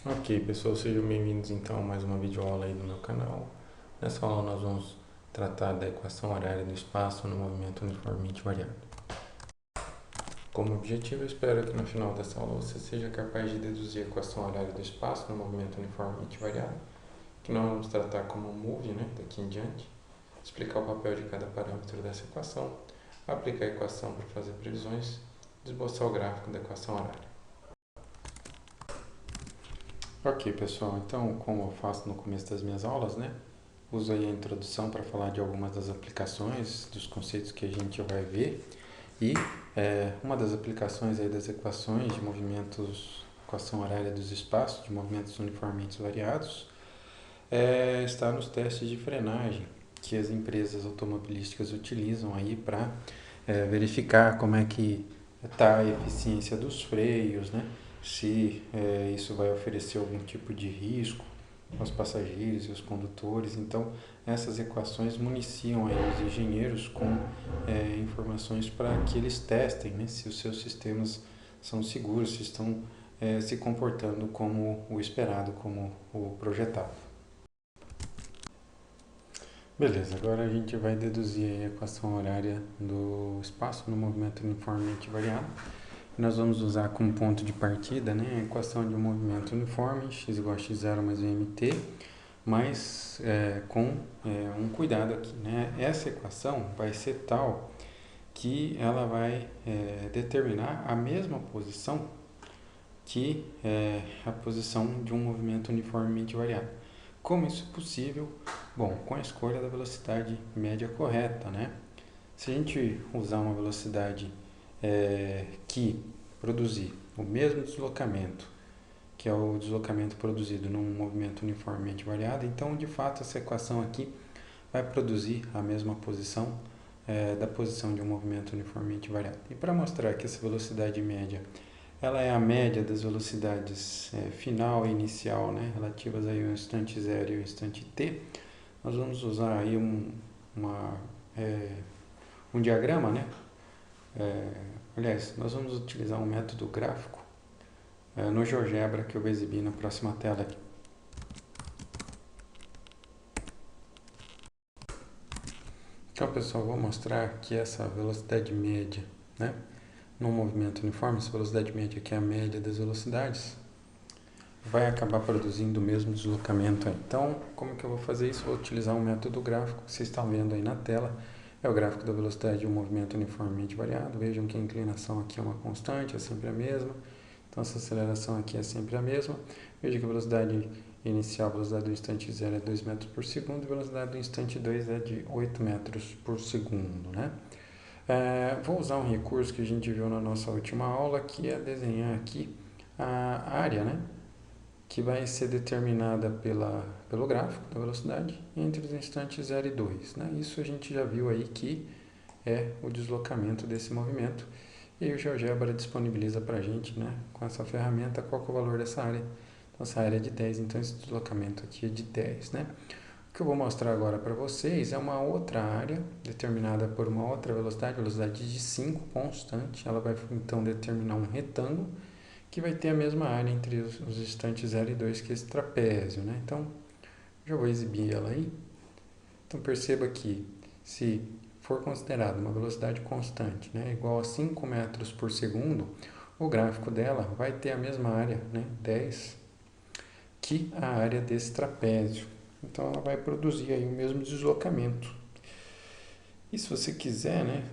Ok, pessoal, sejam bem-vindos então a mais uma videoaula aí do meu canal. Nessa aula nós vamos tratar da equação horária do espaço no movimento uniformemente variado. Como objetivo, eu espero que no final dessa aula você seja capaz de deduzir a equação horária do espaço no movimento uniformemente variado, que nós vamos tratar como move, daqui em diante, explicar o papel de cada parâmetro dessa equação, aplicar a equação para fazer previsões, esboçar o gráfico da equação horária. Ok, pessoal, então, como eu faço no começo das minhas aulas, uso aí a introdução para falar de algumas das aplicações, dos conceitos que a gente vai ver. E uma das aplicações aí das equações de movimentos, equação horária dos espaços, de movimentos uniformemente variados, está nos testes de frenagem que as empresas automobilísticas utilizam aí para verificar como é que está a eficiência dos freios, se isso vai oferecer algum tipo de risco aos passageiros e aos condutores. Então, essas equações municiam aí os engenheiros com informações para que eles testem, se os seus sistemas são seguros, se estão se comportando como o esperado, como o projetado. Beleza, agora a gente vai deduzir a equação horária do espaço no movimento uniformemente variado. Nós vamos usar como ponto de partida a equação de um movimento uniforme, x igual a x0 mais mt, mas com um cuidado aqui. Essa equação vai ser tal que ela vai determinar a mesma posição que a posição de um movimento uniformemente variado. Como isso é possível? Bom, com a escolha da velocidade média correta, Se a gente usar uma velocidade que produzir o mesmo deslocamento, que é o deslocamento produzido num movimento uniformemente variado, então, de fato, essa equação aqui vai produzir a mesma posição da posição de um movimento uniformemente variado. E para mostrar que essa velocidade média ela é a média das velocidades final e inicial, relativas aí ao instante 0 e ao instante t. Nós vamos usar aí um diagrama, aliás, nós vamos utilizar um método gráfico no GeoGebra que eu vou exibir na próxima tela aqui. Então, pessoal, vou mostrar que essa velocidade média, num movimento uniforme, essa velocidade média que é a média das velocidades, vai acabar produzindo o mesmo deslocamento aí. Então, como que eu vou fazer isso? Vou utilizar um método gráfico que vocês estão vendo aí na tela. É o gráfico da velocidade de um movimento uniformemente variado. Vejam que a inclinação aqui é uma constante, é sempre a mesma. Então, essa aceleração aqui é sempre a mesma. Veja que a velocidade inicial, a velocidade do instante 0 é 2 metros por segundo, e a velocidade do instante 2 é de 8 metros por segundo, vou usar um recurso que a gente viu na nossa última aula, que é desenhar aqui a área, que vai ser determinada pelo gráfico da velocidade entre os instantes 0 e 2. Isso a gente já viu aí que é o deslocamento desse movimento. E aí o GeoGebra disponibiliza para a gente, com essa ferramenta, qual que é o valor dessa área. Então, essa área é de 10, então esse deslocamento aqui é de 10. O que eu vou mostrar agora para vocês é uma outra área determinada por uma outra velocidade de 5 constante. Ela vai então determinar um retângulo que vai ter a mesma área entre os instantes 0 e 2, que é esse trapézio. Então, já vou exibir ela aí. Então, perceba que se for considerada uma velocidade constante, igual a 5 metros por segundo, o gráfico dela vai ter a mesma área, 10, que a área desse trapézio. Então, ela vai produzir aí o mesmo deslocamento. E se você quiser,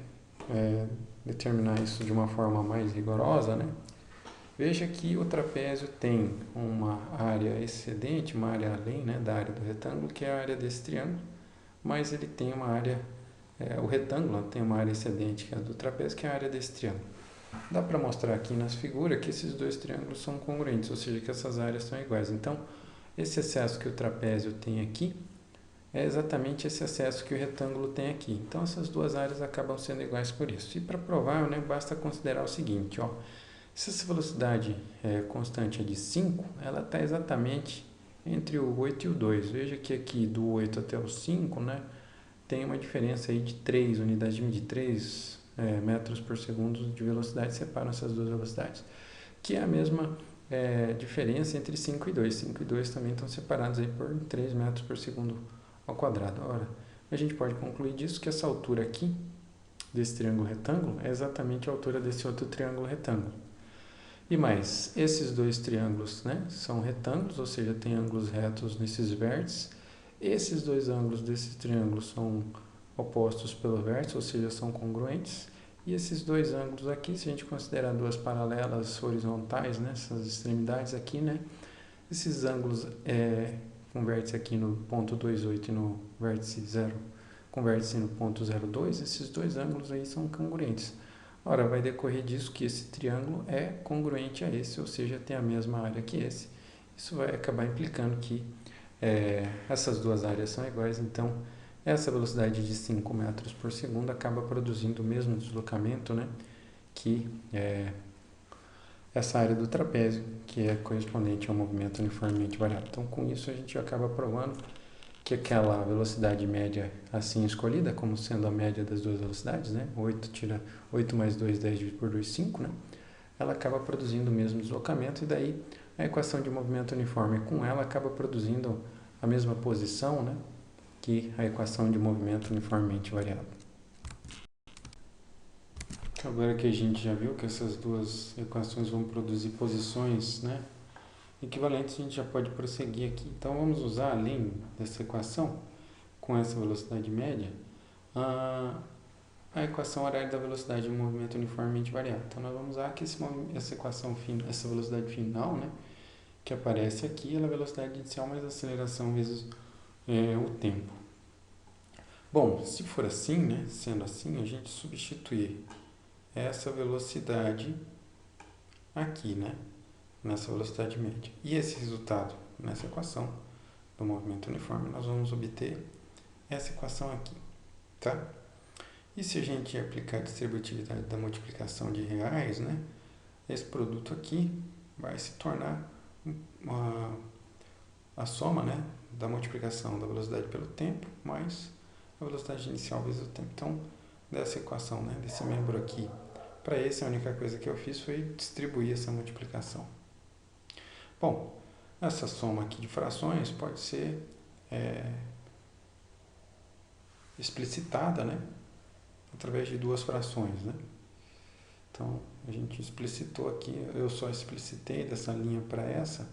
determinar isso de uma forma mais rigorosa, veja que o trapézio tem uma área excedente, uma área além da área do retângulo, que é a área desse triângulo, mas ele tem uma área, o retângulo tem uma área excedente, que é a do trapézio, que é a área desse triângulo. Dá para mostrar aqui nas figuras que esses dois triângulos são congruentes, ou seja, que essas áreas são iguais. Então, esse excesso que o trapézio tem aqui é exatamente esse excesso que o retângulo tem aqui. Então, essas duas áreas acabam sendo iguais por isso. E para provar, basta considerar o seguinte, se essa velocidade constante é de 5, ela está exatamente entre o 8 e o 2. Veja que aqui do 8 até o 5, tem uma diferença aí de 3 unidades de medida, 3 metros por segundo de velocidade separam essas duas velocidades, que é a mesma diferença entre 5 e 2. 5 e 2 também estão separados aí por 3 metros por segundo ao quadrado. Ora, a gente pode concluir disso que essa altura aqui, desse triângulo retângulo, é exatamente a altura desse outro triângulo retângulo. E mais, esses dois triângulos, né, são retângulos, ou seja, tem ângulos retos nesses vértices. Esses dois ângulos desses triângulos são opostos pelo vértice, ou seja, são congruentes. E esses dois ângulos aqui, se a gente considerar duas paralelas horizontais, né, essas extremidades aqui, né, esses ângulos com vértice aqui no ponto 28 e no vértice 0, com vértice no ponto 02, esses dois ângulos aí são congruentes. Ora, vai decorrer disso que esse triângulo é congruente a esse, ou seja, tem a mesma área que esse. Isso vai acabar implicando que essas duas áreas são iguais, então essa velocidade de 5 metros por segundo acaba produzindo o mesmo deslocamento, né, que essa área do trapézio, que é correspondente ao movimento uniformemente variável. Então, com isso, a gente acaba provando que aquela velocidade média assim escolhida, como sendo a média das duas velocidades, né, 8 mais 2, 10 dividido por 2, 5, né, ela acaba produzindo o mesmo deslocamento, e daí a equação de movimento uniforme com ela acaba produzindo a mesma posição, né, que a equação de movimento uniformemente variável. Agora que a gente já viu que essas duas equações vão produzir posições, né, equivalentes, a gente já pode prosseguir aqui. Então, vamos usar, além dessa equação, com essa velocidade média, a equação horária da velocidade de um movimento uniformemente variável. Então, nós vamos usar aqui essa velocidade final, né, que aparece aqui, ela é a velocidade inicial mais a aceleração vezes o tempo. Bom, se for assim, né, sendo assim, a gente substituir essa velocidade aqui, né, nessa velocidade média. E esse resultado, nessa equação do movimento uniforme, nós vamos obter essa equação aqui, tá? E se a gente aplicar a distributividade da multiplicação de reais, né, esse produto aqui vai se tornar a soma, né, da multiplicação da velocidade pelo tempo mais a velocidade inicial vezes o tempo. Então, dessa equação, né, desse membro aqui para esse, a única coisa que eu fiz foi distribuir essa multiplicação. Bom, essa soma aqui de frações pode ser explicitada, né, através de duas frações, né? Então, a gente explicitou aqui, eu só explicitei dessa linha para essa,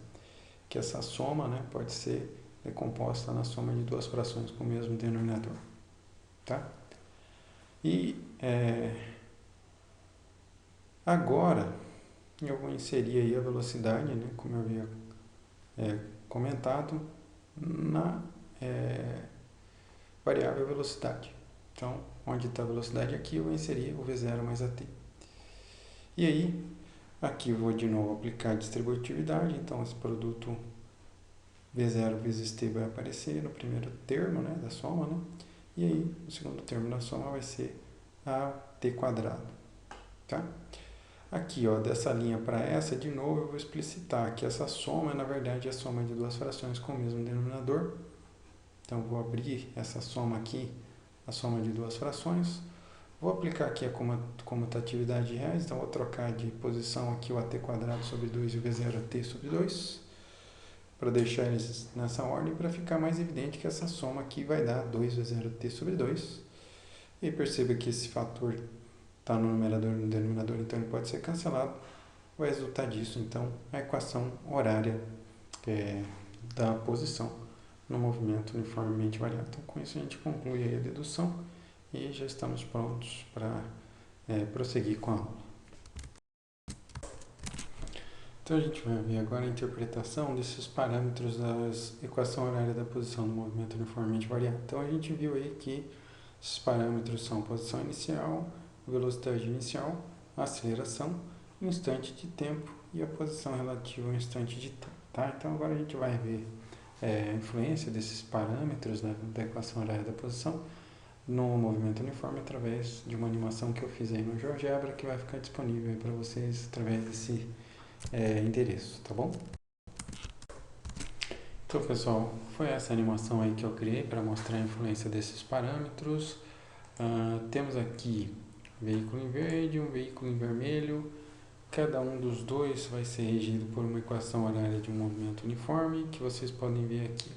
que essa soma, né, pode ser decomposta na soma de duas frações com o mesmo denominador, tá? E agora eu vou inserir aí a velocidade, né, como eu havia comentado, na variável velocidade. Então, onde está a velocidade aqui, eu vou inserir o V0 mais AT. E aí, aqui eu vou de novo aplicar a distributividade, então esse produto V0 vezes T vai aparecer no primeiro termo, né, da soma, né? E aí, o segundo termo da soma vai ser AT quadrado, tá? Aqui, ó, dessa linha para essa, de novo, eu vou explicitar que essa soma, na verdade, é a soma de duas frações com o mesmo denominador. Então, vou abrir essa soma aqui, a soma de duas frações. Vou aplicar aqui a comutatividade de reais, então vou trocar de posição aqui o AT quadrado sobre 2 e o V0 AT sobre 2, para deixar eles nessa ordem, para ficar mais evidente que essa soma aqui vai dar 2V0 AT sobre 2. E perceba que esse fator está no numerador e no denominador, então ele pode ser cancelado. Vai resultar disso, então, a equação horária da posição no movimento uniformemente variável. Então, com isso a gente conclui aí a dedução e já estamos prontos para prosseguir com a aula. Então, a gente vai ver agora a interpretação desses parâmetros da equação horária da posição no movimento uniformemente variável. Então, a gente viu aí que esses parâmetros são a posição inicial, velocidade inicial, a aceleração, o instante de tempo e a posição relativa ao instante de tempo. Tá? Então, agora a gente vai ver a influência desses parâmetros, né, da equação horária da posição no movimento uniforme através de uma animação que eu fiz aí no GeoGebra, que vai ficar disponível aí para vocês através desse endereço, tá bom? Então, pessoal, foi essa animação aí que eu criei para mostrar a influência desses parâmetros. Temos aqui um veículo em verde, um veículo em vermelho, Cada um dos dois vai ser regido por uma equação horária de um movimento uniforme, que vocês podem ver aqui.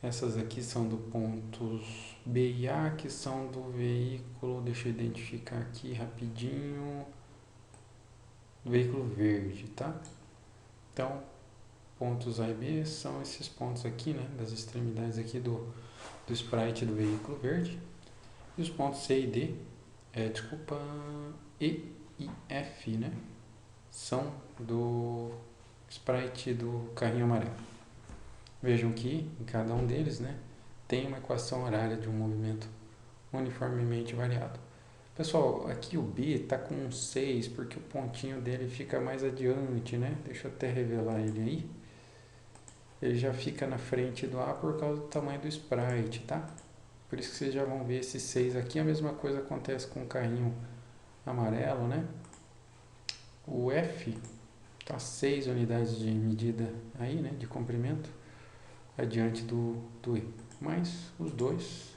Essas aqui são do pontos B e A, que são do veículo, deixa eu identificar aqui rapidinho, do veículo verde, tá? Então, pontos A e B são esses pontos aqui, né, das extremidades aqui do sprite do veículo verde. E os pontos C e D, E e F, né, são do sprite do carrinho amarelo. Vejam que em cada um deles, né, tem uma equação horária de um movimento uniformemente variado. Pessoal, aqui o B está com um 6 porque o pontinho dele fica mais adiante, né? Deixa eu até revelar ele aí. Ele já fica na frente do A por causa do tamanho do sprite, tá? Por isso que vocês já vão ver esse 6 aqui. A mesma coisa acontece com o carrinho amarelo, né? O F está 6 unidades de medida aí, né? De comprimento, adiante do E. Mas os dois,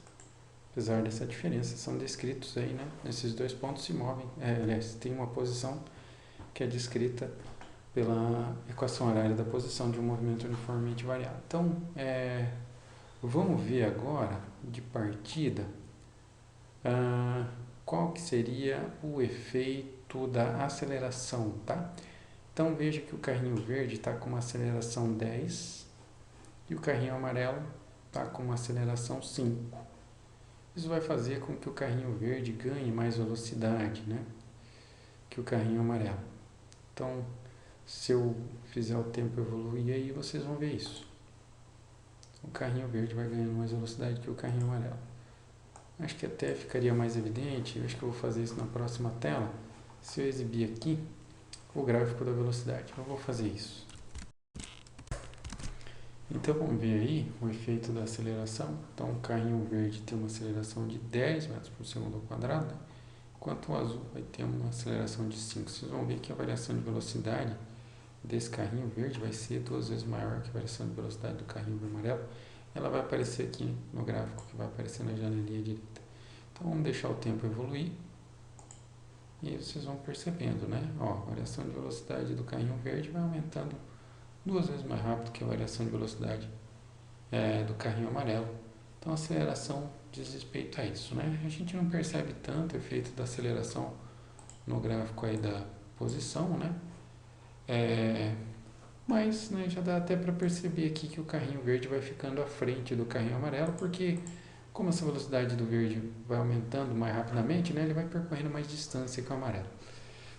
apesar dessa diferença, são descritos aí, né? Esses dois pontos se movem. Aliás, tem uma posição que é descrita pela equação horária da posição de um movimento uniformemente variado. Então, vamos ver agora, de partida, qual que seria o efeito da aceleração, tá? Então, veja que o carrinho verde está com uma aceleração 10 e o carrinho amarelo está com uma aceleração 5. Isso vai fazer com que o carrinho verde ganhe mais velocidade, né, que o carrinho amarelo. Então, se eu fizer o tempo evoluir aí, vocês vão ver isso. O carrinho verde vai ganhando mais velocidade que o carrinho amarelo. Acho que até ficaria mais evidente, acho que eu vou fazer isso na próxima tela, se eu exibir aqui o gráfico da velocidade. Eu vou fazer isso. Então vamos ver aí o efeito da aceleração. Então o carrinho verde tem uma aceleração de 10 metros por segundo ao quadrado, enquanto o azul vai ter uma aceleração de 5. Vocês vão ver que a variação de velocidade desse carrinho verde vai ser 2 vezes maior que a variação de velocidade do carrinho amarelo. Ela vai aparecer aqui no gráfico, que vai aparecer na janelinha direita. Então vamos deixar o tempo evoluir e vocês vão percebendo, né? Ó, a variação de velocidade do carrinho verde vai aumentando 2 vezes mais rápido que a variação de velocidade do carrinho amarelo. Então a aceleração diz respeito a isso, né? A gente não percebe tanto o efeito da aceleração no gráfico aí da posição, né? Mas, né, já dá até para perceber aqui que o carrinho verde vai ficando à frente do carrinho amarelo, porque como essa velocidade do verde vai aumentando mais rapidamente, né, ele vai percorrendo mais distância que o amarelo.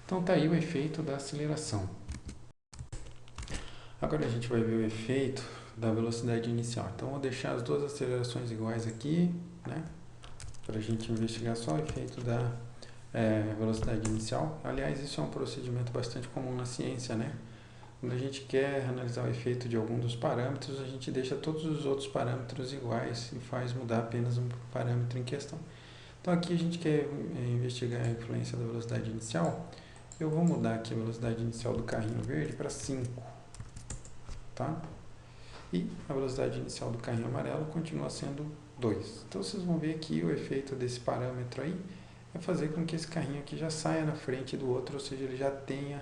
Então tá aí o efeito da aceleração. Agora a gente vai ver o efeito da velocidade inicial. Então vou deixar as duas acelerações iguais aqui, né, para a gente investigar só o efeito da velocidade inicial. Aliás, isso é um procedimento bastante comum na ciência, né? Quando a gente quer analisar o efeito de algum dos parâmetros, a gente deixa todos os outros parâmetros iguais e faz mudar apenas um parâmetro em questão. Então aqui a gente quer investigar a influência da velocidade inicial. Eu vou mudar aqui a velocidade inicial do carrinho verde para 5, tá? E a velocidade inicial do carrinho amarelo continua sendo 2. Então vocês vão ver que o efeito desse parâmetro aí é fazer com que esse carrinho aqui já saia na frente do outro, ou seja, ele já tenha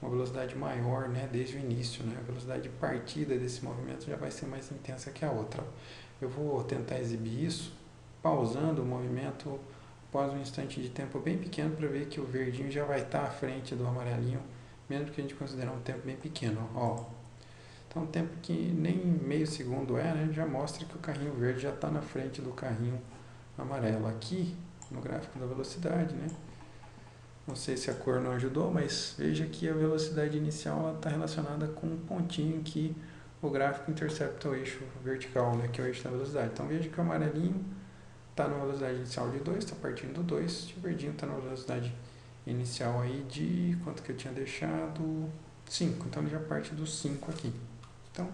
uma velocidade maior, né, desde o início, né? A velocidade de partida desse movimento já vai ser mais intensa que a outra. Eu vou tentar exibir isso pausando o movimento após um instante de tempo bem pequeno para ver que o verdinho já vai estar à frente do amarelinho, mesmo que a gente considerar um tempo bem pequeno. Ó. Então, um tempo que nem meio segundo né, já mostra que o carrinho verde já está na frente do carrinho amarelo. Aqui, no gráfico da velocidade, né? Não sei se a cor não ajudou, mas veja que a velocidade inicial está relacionada com um pontinho que o gráfico intercepta o eixo vertical, né, que é o eixo da velocidade. Então veja que o amarelinho está na velocidade inicial de 2, está partindo do 2, e o verdinho está na velocidade inicial aí de, quanto que eu tinha deixado? 5, então ele já parte do 5 aqui. Então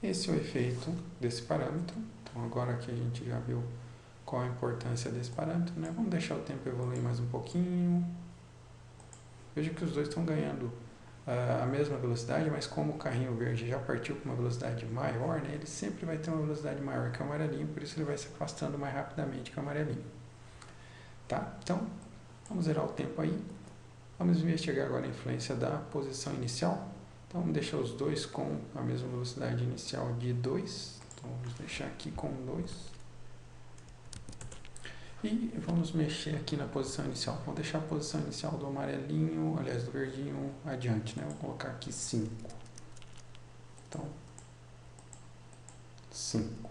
esse é o efeito desse parâmetro. Então agora que a gente já viu qual a importância desse parâmetro, né, vamos deixar o tempo evoluir mais um pouquinho. Veja que os dois estão ganhando a mesma velocidade, mas como o carrinho verde já partiu com uma velocidade maior, né, ele sempre vai ter uma velocidade maior que o amarelinho, por isso ele vai se afastando mais rapidamente que o amarelinho. Tá? Então, vamos zerar o tempo aí. Vamos investigar agora a influência da posição inicial. Então, vamos deixar os dois com a mesma velocidade inicial de 2. Então, vamos deixar aqui com 2. E vamos mexer aqui na posição inicial. Vamos deixar a posição inicial do amarelinho, aliás, do verdinho adiante, né? Vou colocar aqui 5. Então, 5.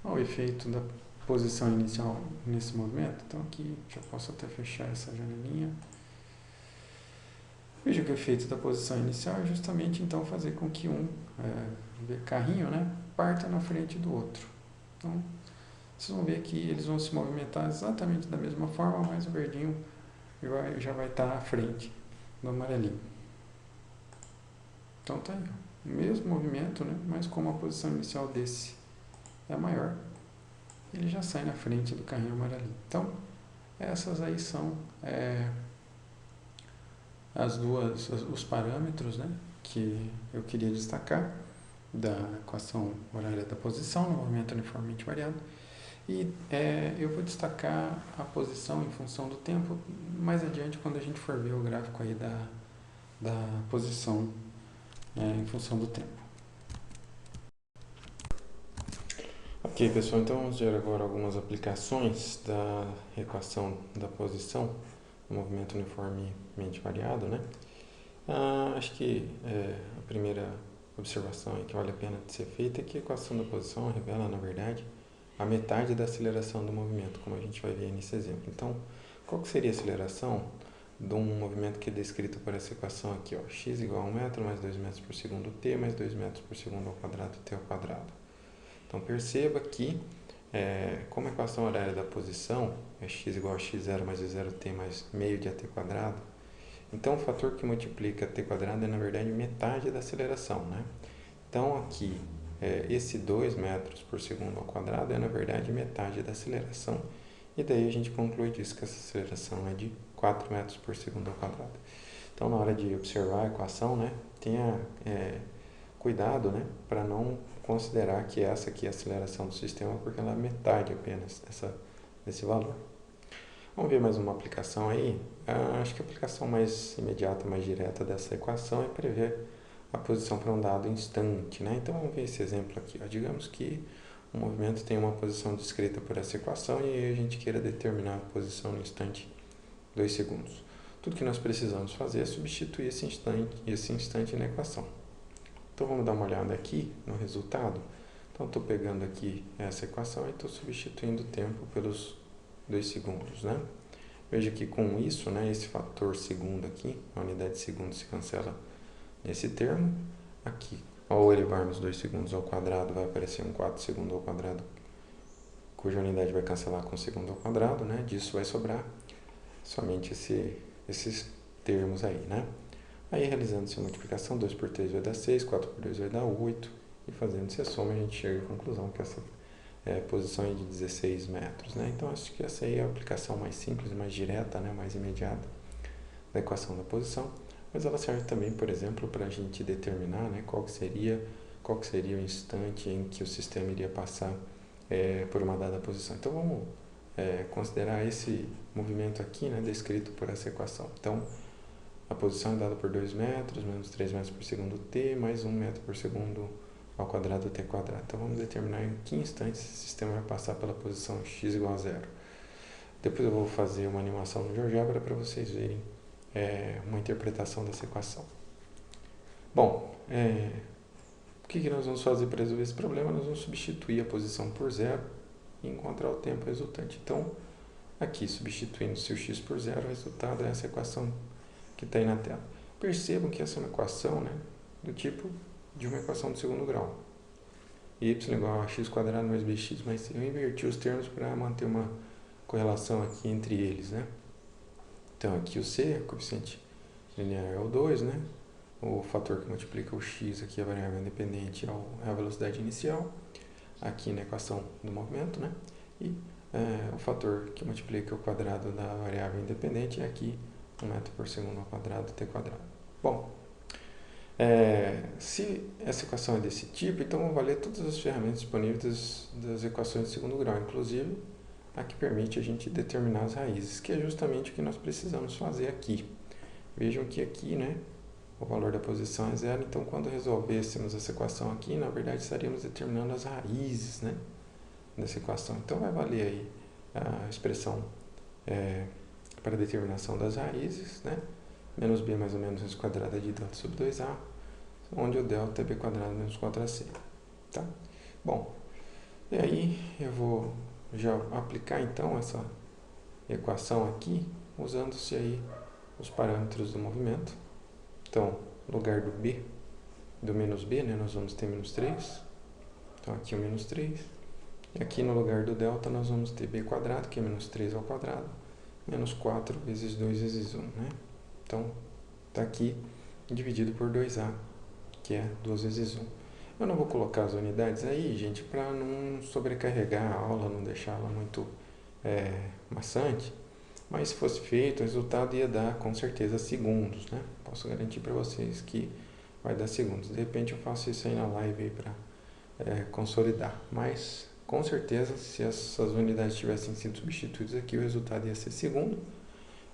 Olha o efeito da posição inicial nesse movimento. Então, aqui já posso até fechar essa janelinha. Veja que o efeito da posição inicial é justamente, então, fazer com que um carrinho, né, parta na frente do outro. Então, vocês vão ver que eles vão se movimentar exatamente da mesma forma, mas o verdinho já vai estar à frente do amarelinho. Então, tá aí, ó, o mesmo movimento, né, mas como a posição inicial desse é maior, ele já sai na frente do carrinho amarelinho. Então, essas aí são os parâmetros, né, que eu queria destacar da equação horária da posição no movimento uniformemente variado. E eu vou destacar a posição em função do tempo mais adiante, quando a gente for ver o gráfico aí da posição em função do tempo. Ok, pessoal, então vamos ver agora algumas aplicações da equação da posição no movimento uniformemente variado, né? Acho que a primeira observação que vale a pena de ser feita é que a equação da posição revela, na verdade, a metade da aceleração do movimento, como a gente vai ver nesse exemplo. Então, qual que seria a aceleração de um movimento que é descrito por essa equação aqui, ó, x igual a 1 metro mais 2 metros por segundo t mais 2 metros por segundo ao quadrado t ao quadrado. Então, perceba que, como a equação horária da posição é x igual a x0 mais 0t mais meio de at quadrado, então o fator que multiplica t quadrado é, na verdade, metade da aceleração, né? Então, aqui, esse 2 metros por segundo ao quadrado é, na verdade, metade da aceleração. E daí a gente conclui disso que essa aceleração é de 4 metros por segundo ao quadrado. Então, na hora de observar a equação, né, tenha cuidado, né, para não considerar que essa aqui é a aceleração do sistema, porque ela é metade apenas desse valor. Vamos ver mais uma aplicação aí. Acho que a aplicação mais imediata, mais direta dessa equação é prever a posição para um dado instante, né? Então, vamos ver esse exemplo aqui, ó. Digamos que o movimento tem uma posição descrita por essa equação e aí a gente queira determinar a posição no instante 2 segundos. Tudo que nós precisamos fazer é substituir esse instante na equação. Então, vamos dar uma olhada aqui no resultado. Então, estou pegando aqui essa equação e estou substituindo o tempo pelos 2 segundos, né? Veja que com isso, né, esse fator segundo aqui, a unidade de segundo se cancela nesse termo. Aqui, ao elevarmos 2 segundos ao quadrado, vai aparecer um 4 segundo ao quadrado, cuja unidade vai cancelar com segundo ao quadrado, né? Disso vai sobrar somente esses termos aí, né? Aí, realizando essa multiplicação, 2 por 3 vai dar 6, 4 por 2 vai dar 8, e fazendo essa soma, a gente chega à conclusão que essa posição é de 16 metros, né? Então, acho que essa aí é a aplicação mais simples, mais direta, né? Mais imediata da equação da posição, mas ela serve também, por exemplo, para a gente determinar, né, qual que seria o instante em que o sistema iria passar por uma dada posição. Então, vamos considerar esse movimento aqui, né, descrito por essa equação. Então, a posição é dada por 2 metros, menos 3 metros por segundo t, mais 1 metro por segundo ao quadrado t quadrado. Então, vamos determinar em que instante esse sistema vai passar pela posição x igual a 0. Depois eu vou fazer uma animação no GeoGebra para vocês verem uma interpretação dessa equação. Bom, o que nós vamos fazer para resolver esse problema? Nós vamos substituir a posição por 0 e encontrar o tempo resultante. Então, aqui, substituindo-se o x por 0, o resultado é essa equação que está aí na tela. Percebam que essa é uma equação, né, do tipo de uma equação de segundo grau. Y igual a x quadrado mais bx mais c. Eu inverti os termos para manter uma correlação aqui entre eles, né? Então, aqui o c, o coeficiente linear é o 2, né? O fator que multiplica o x, aqui a variável independente, é a velocidade inicial, aqui na equação do movimento, né? E o fator que multiplica o quadrado da variável independente é aqui 1 metro por segundo ao quadrado, t quadrado. Bom, se essa equação é desse tipo, então vão valer todas as ferramentas disponíveis das equações de segundo grau, inclusive a que permite a gente determinar as raízes, que é justamente o que nós precisamos fazer aqui. Vejam que aqui, né, o valor da posição é zero, então quando resolvêssemos essa equação aqui, na verdade estaríamos determinando as raízes, né, dessa equação. Então vai valer aí a expressão para determinação das raízes, né, menos b mais ou menos raiz quadrada de delta sobre 2a, onde o delta é b quadrado menos 4ac. Tá? Bom, e aí eu vou já aplicar então essa equação aqui, usando-se aí os parâmetros do movimento. Então, no lugar do b, do menos b, né, nós vamos ter menos 3. Então, aqui o menos 3. E aqui no lugar do delta, nós vamos ter b quadrado, que é menos 3 ao quadrado, menos 4 vezes 2 vezes 1. Né? Então, está aqui dividido por 2a, que é 2 vezes 1. Eu não vou colocar as unidades aí, gente, para não sobrecarregar a aula, não deixá-la muito maçante. Mas se fosse feito, o resultado ia dar com certeza segundos, né? Posso garantir para vocês que vai dar segundos. De repente eu faço isso aí na live para consolidar. Mas com certeza, se essas unidades tivessem sido substituídas aqui, o resultado ia ser segundo.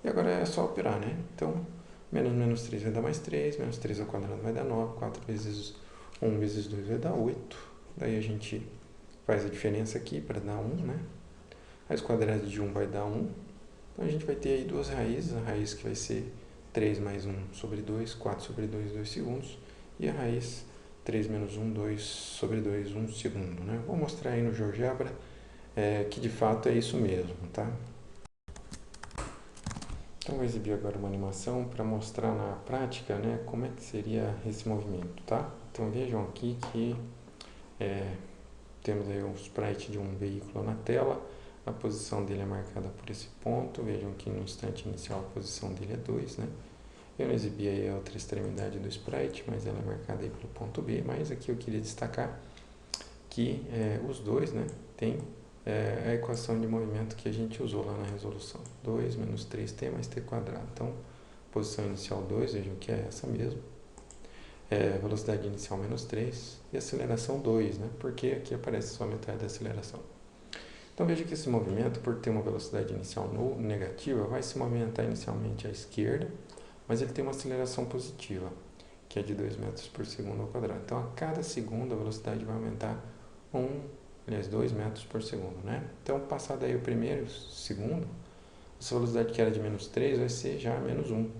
E agora é só operar, né? Então, menos 3 vai dar mais 3, menos 3 ao quadrado vai dar 9, 4 vezes 1 vezes 2 vai dar 8. Daí a gente faz a diferença aqui para dar 1, né? Raiz quadrada de 1 vai dar 1. Então a gente vai ter aí duas raízes, a raiz que vai ser 3 mais 1 sobre 2, 4 sobre 2, 2 segundos, e a raiz 3 menos 1, 2 sobre 2, 1 segundo. Né? Vou mostrar aí no GeoGebra que de fato é isso mesmo, tá? Então vou exibir agora uma animação para mostrar na prática, né, como é que seria esse movimento, tá? Então vejam aqui que temos aí um sprite de um veículo na tela. A posição dele é marcada por esse ponto. Vejam que no instante inicial a posição dele é 2, né? Eu não exibi aí a outra extremidade do sprite, mas ela é marcada aí pelo ponto B. Mas aqui eu queria destacar que os dois, né, tem a equação de movimento que a gente usou lá na resolução. 2 menos 3t mais t quadrado. Então, posição inicial 2, vejam que é essa mesmo. Velocidade inicial menos 3 e aceleração 2, né? Porque aqui aparece só metade da aceleração. Então veja que esse movimento, por ter uma velocidade inicial negativa, vai se movimentar inicialmente à esquerda, mas ele tem uma aceleração positiva, que é de 2 metros por segundo ao quadrado. Então a cada segundo a velocidade vai aumentar 2 metros por segundo, né? Então passado aí o primeiro e o segundo, essa velocidade que era de menos 3 vai ser já menos 1,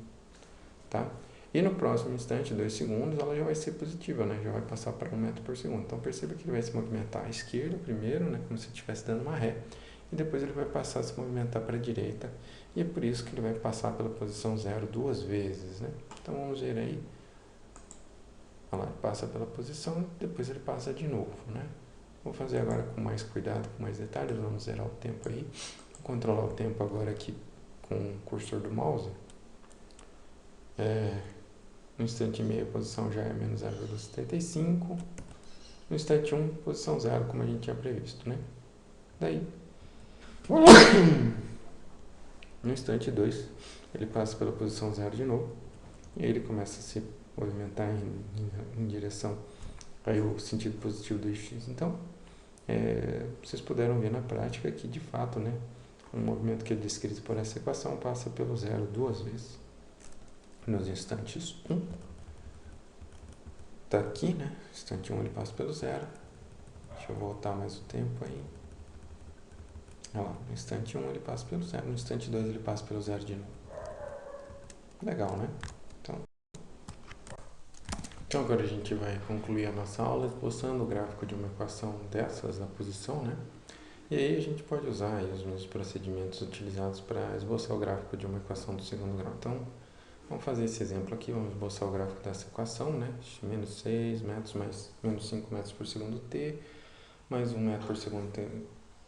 tá? E no próximo instante, 2 segundos, ela já vai ser positiva, né? Já vai passar para 1 metro por segundo. Então perceba que ele vai se movimentar à esquerda primeiro, né? Como se estivesse dando uma ré. E depois ele vai passar a se movimentar para a direita. E é por isso que ele vai passar pela posição 0 duas vezes, né? Então vamos ver aí. Olha lá, ele passa pela posição, depois ele passa de novo, né? Vou fazer agora com mais cuidado, com mais detalhes. Vamos zerar o tempo aí. Vou controlar o tempo agora aqui com o cursor do mouse. No instante e meio, a posição já é menos 0,75. No instante 1, posição 0, como a gente tinha previsto, né? Daí, no instante 2, ele passa pela posição 0 de novo. E aí ele começa a se movimentar em direção ao sentido positivo do x. Então, vocês puderam ver na prática que, de fato, né, o movimento que é descrito por essa equação passa pelo 0 duas vezes. Nos instantes 1. Tá aqui, né? Instante 1 ele passa pelo 0. Deixa eu voltar mais o tempo aí. Olha lá, no instante 1 ele passa pelo 0. No instante 2 ele passa pelo 0 de novo. Legal, né? Então agora a gente vai concluir a nossa aula esboçando o gráfico de uma equação dessas da posição, né? E aí a gente pode usar aí os mesmos procedimentos utilizados para esboçar o gráfico de uma equação do segundo grau. Então, vamos fazer esse exemplo aqui, vamos esboçar o gráfico dessa equação, né? Menos 6 metros mais menos 5 metros por segundo t, mais 1 metro por segundo t,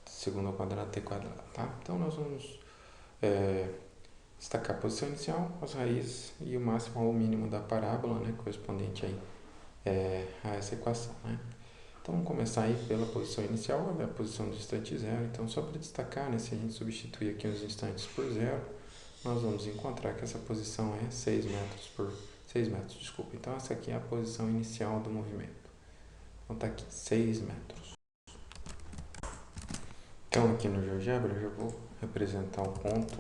segundo ao quadrado t quadrado, tá? Então nós vamos destacar a posição inicial, as raízes e o máximo ou o mínimo da parábola, né? Correspondente aí a essa equação, né? Então vamos começar aí pela posição inicial, a posição do instante 0. Então só para destacar, né? Se a gente substituir aqui os instantes por 0, nós vamos encontrar que essa posição é 6 metros, desculpa. Então essa aqui é a posição inicial do movimento. Então está aqui 6 metros. Então aqui no GeoGebra eu já vou representar o ponto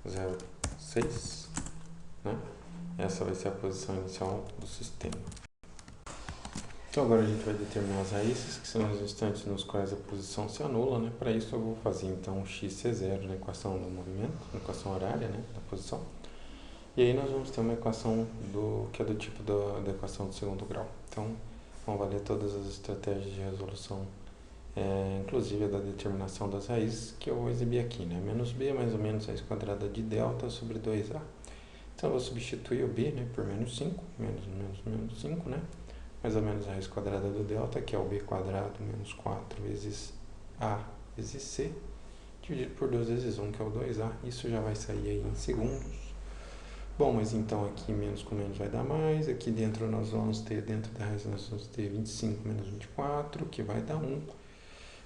0,6, né? Essa vai ser a posição inicial do sistema. Então agora a gente vai determinar as raízes, que são os instantes nos quais a posição se anula, né? Para isso eu vou fazer então xc0 na equação do movimento, na equação horária, né, da posição. E aí nós vamos ter uma equação que é do tipo da equação do segundo grau. Então vão valer todas as estratégias de resolução, inclusive a da determinação das raízes, que eu vou exibir aqui, né? Menos b é mais ou menos raiz quadrada de delta sobre 2a. Então eu vou substituir o b, né, por menos 5, menos 5, né? Mais ou menos a raiz quadrada do delta, que é o b quadrado menos 4 vezes a vezes c, dividido por 2 vezes 1, que é o 2a. Isso já vai sair aí em segundos. Bom, mas então aqui menos com menos vai dar mais. Aqui dentro nós vamos ter, dentro da raiz nós vamos ter 25 menos 24, que vai dar 1.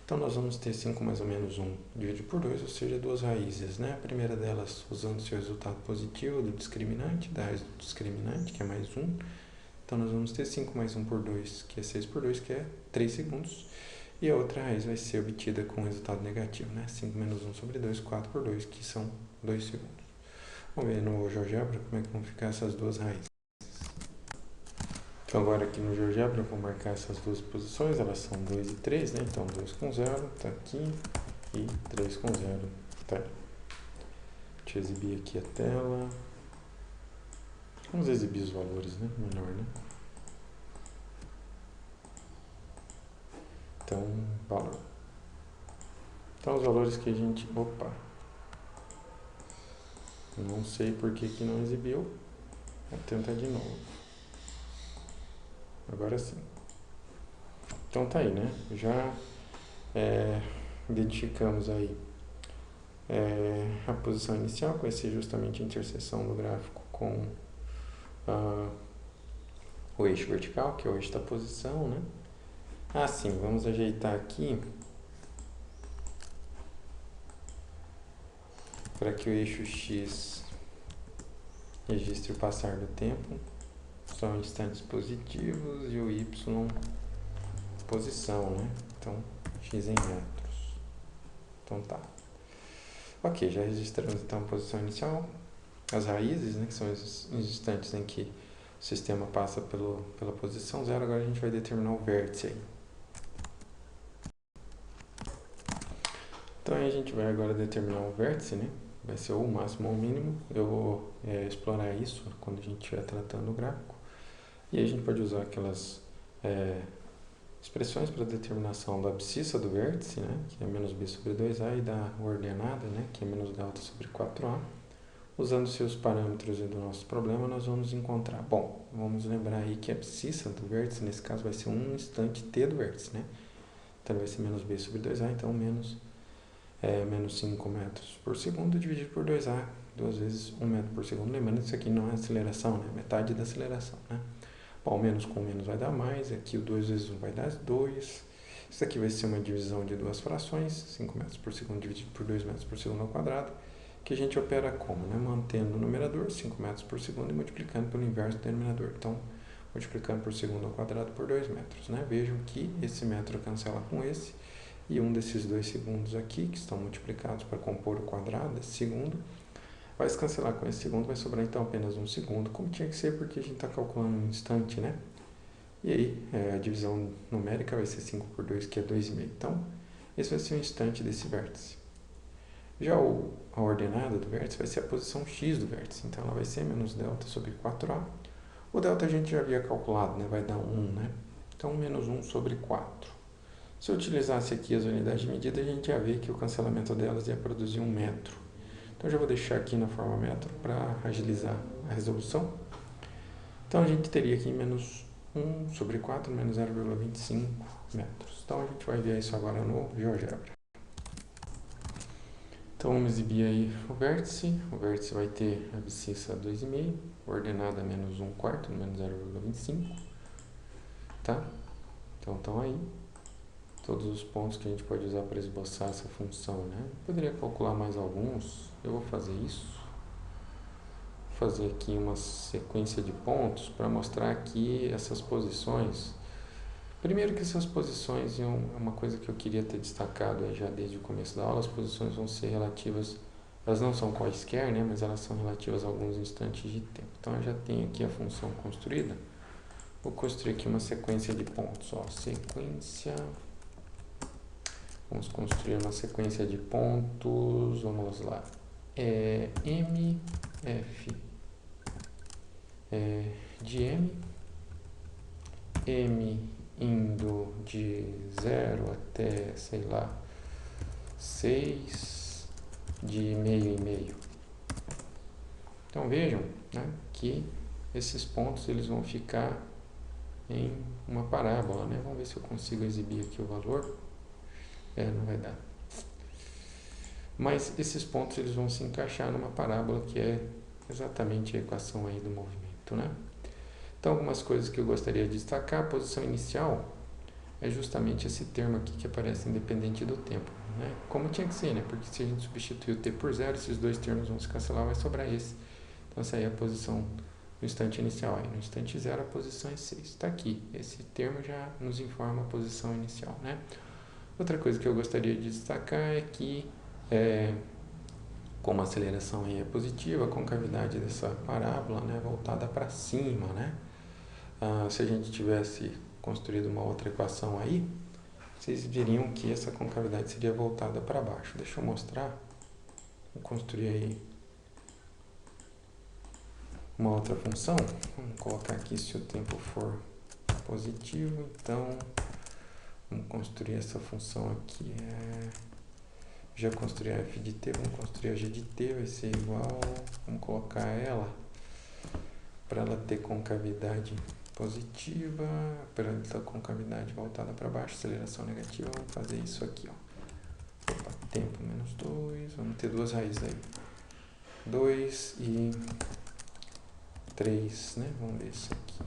Então nós vamos ter 5 mais ou menos 1 dividido por 2, ou seja, duas raízes, né? A primeira delas usando o seu resultado positivo do discriminante, da raiz do discriminante, que é mais 1. Então nós vamos ter 5 mais 1 por 2, que é 6 por 2, que é 3 segundos. E a outra raiz vai ser obtida com resultado negativo, né? 5 menos 1 sobre 2, 4 por 2, que são 2 segundos. Vamos ver no GeoGebra como é que vão ficar essas duas raízes. Então agora aqui no GeoGebra eu vou marcar essas duas posições, elas são 2 e 3, né? Então 2 com 0 está aqui e 3 com 0 está aí. Deixa eu exibir aqui a tela. Vamos exibir os valores, né? Melhor, né? Então, valor. Então os valores que a gente... Opa! Não sei por que não exibiu. Vou tentar de novo. Agora sim. Então tá aí, né? Já identificamos aí a posição inicial, que vai ser justamente a interseção do gráfico com o eixo vertical, que é o eixo da posição, né? Ah, sim, vamos ajeitar aqui para que o eixo X registre o passar do tempo, são instantes positivos, e o Y posição, né? Então, X em metros. Então tá. Ok, já registramos então a posição inicial, as raízes, né, que são os instantes em que o sistema passa pela posição 0. Agora a gente vai determinar o vértice aí. Então aí a gente vai agora determinar o vértice, né? Vai ser ou o máximo ou o mínimo. Eu vou explorar isso quando a gente estiver tratando o gráfico. E aí a gente pode usar aquelas expressões para determinação da abscissa do vértice, né? Que é menos b sobre 2a, e da ordenada, né? Que é menos delta sobre 4a. Usando-se os parâmetros do nosso problema, nós vamos encontrar... Bom, vamos lembrar aí que a abscissa do vértice, nesse caso, vai ser um instante t do vértice, né? Então vai ser menos b sobre 2a, então menos 5 metros por segundo dividido por 2a, 2 vezes 1 metro por segundo. Lembrando que isso aqui não é aceleração, né? Metade da aceleração, né? Bom, menos com menos vai dar mais, aqui o 2 vezes 1 vai dar 2. Isso aqui vai ser uma divisão de duas frações, 5 metros por segundo dividido por 2 metros por segundo ao quadrado, que a gente opera como? Né? Mantendo o numerador, 5 metros por segundo, e multiplicando pelo inverso do denominador. Então, multiplicando por segundo ao quadrado por 2 metros. Né? Vejam que esse metro cancela com esse, e um desses 2 segundos aqui, que estão multiplicados para compor o quadrado desse segundo, vai se cancelar com esse segundo, vai sobrar então apenas 1 segundo, como tinha que ser, porque a gente está calculando um instante, né? E aí, a divisão numérica vai ser 5 por 2, que é 2,5. Então, esse vai ser o instante desse vértice. Já a ordenada do vértice vai ser a posição x do vértice, então ela vai ser menos delta sobre 4a. O delta a gente já havia calculado, né? Vai dar 1, né? Então, menos 1 sobre 4. Se eu utilizasse aqui as unidades de medida, a gente ia ver que o cancelamento delas ia produzir 1 metro. Então, eu já vou deixar aqui na forma metro para agilizar a resolução. Então, a gente teria aqui menos 1 sobre 4, menos 0,25 metros. Então, a gente vai ver isso agora no GeoGebra. Então, vamos exibir aí o vértice. O vértice vai ter abscissa 2,5, ordenada menos 1 quarto, menos 0,25. Tá? Então, estão aí todos os pontos que a gente pode usar para esboçar essa função, né? Poderia calcular mais alguns, eu vou fazer isso. Vou fazer aqui uma sequência de pontos para mostrar que essas posições Primeiro que essas posições, é uma coisa que eu queria ter destacado já desde o começo da aula, as posições vão ser relativas, elas não são quaisquer, né, mas elas são relativas a alguns instantes de tempo. Então eu já tenho aqui a função construída, vou construir aqui uma sequência de pontos, ó, vamos construir uma sequência de pontos, vamos lá, M, F, de M indo de 0 até, sei lá, 6, de meio em meio. Então vejam, né, que esses pontos eles vão ficar em uma parábola, né? Vamos ver se eu consigo exibir aqui o valor. Não vai dar. Mas esses pontos eles vão se encaixar numa parábola que é exatamente a equação aí do movimento, né? Então, algumas coisas que eu gostaria de destacar. A posição inicial é justamente esse termo aqui que aparece independente do tempo, né? Como tinha que ser, né? Porque se a gente substituir o t por zero, esses dois termos vão se cancelar, vai sobrar esse. Então, essa aí é a posição no instante inicial. Aí, no instante zero, a posição é 6. Está aqui. Esse termo já nos informa a posição inicial, né? Outra coisa que eu gostaria de destacar é que, como a aceleração aí é positiva, a concavidade dessa parábola, né, voltada para cima, né? Se a gente tivesse construído uma outra equação aí, vocês viriam que essa concavidade seria voltada para baixo. Deixa eu mostrar. Vou construir aí uma outra função. Vamos colocar aqui se o tempo for positivo. Então, vamos construir essa função aqui. Já construí a f de t, vamos construir a g de t, vai ser igual. Vamos colocar ela para ela ter concavidade positiva, para ela ter concavidade voltada para baixo, aceleração negativa, vamos fazer isso aqui, ó. Opa, tempo menos 2, vamos ter duas raízes aí, 2 e 3, né? Vamos ver isso aqui.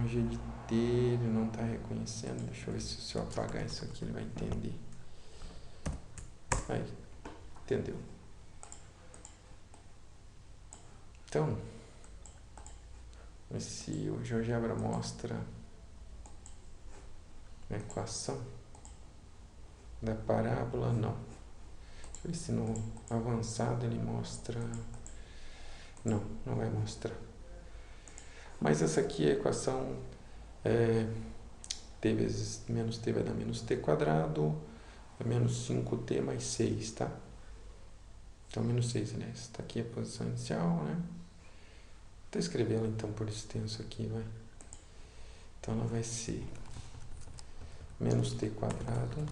G de t ele não está reconhecendo, deixa eu ver se eu apagar isso aqui ele vai entender. Aí, entendeu? Então, se o GeoGebra mostra a equação da parábola, não. Deixa eu ver se no avançado ele mostra. Não vai mostrar. Mas essa aqui é a equação t vezes menos t vai dar menos t quadrado, é menos 5t mais 6, tá? Então, menos 6, aliás. Está aqui a posição inicial, né? Vou escrever ela então por extenso aqui, vai. Então ela vai ser menos t quadrado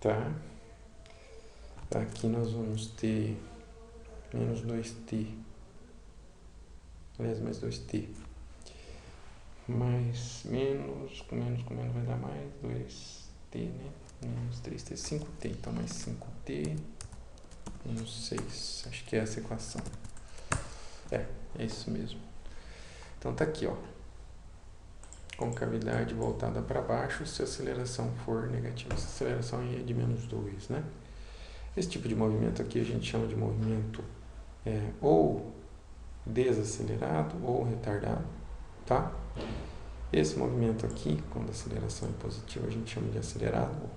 tá? Aqui nós vamos ter menos 2t, aliás, mais 2t, mais menos, com menos vai dar mais 2t, né? Menos 3t, 5t, então mais 5t menos 6, acho que é essa equação. É isso mesmo. Então tá aqui, ó. Concavidade voltada para baixo se a aceleração for negativa. Essa aceleração aí é de menos 2, né? Esse tipo de movimento aqui a gente chama de movimento ou desacelerado ou retardado, tá? Esse movimento aqui, quando a aceleração é positiva, a gente chama de acelerado.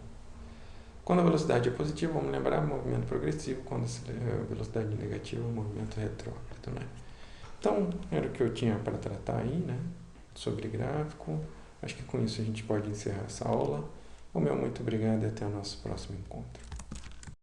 Quando a velocidade é positiva, vamos lembrar, movimento progressivo. Quando a velocidade é negativa, movimento retrógrado, né? Então, era o que eu tinha para tratar aí, né? Sobre gráfico. Acho que com isso a gente pode encerrar essa aula. O meu muito obrigado e até o nosso próximo encontro.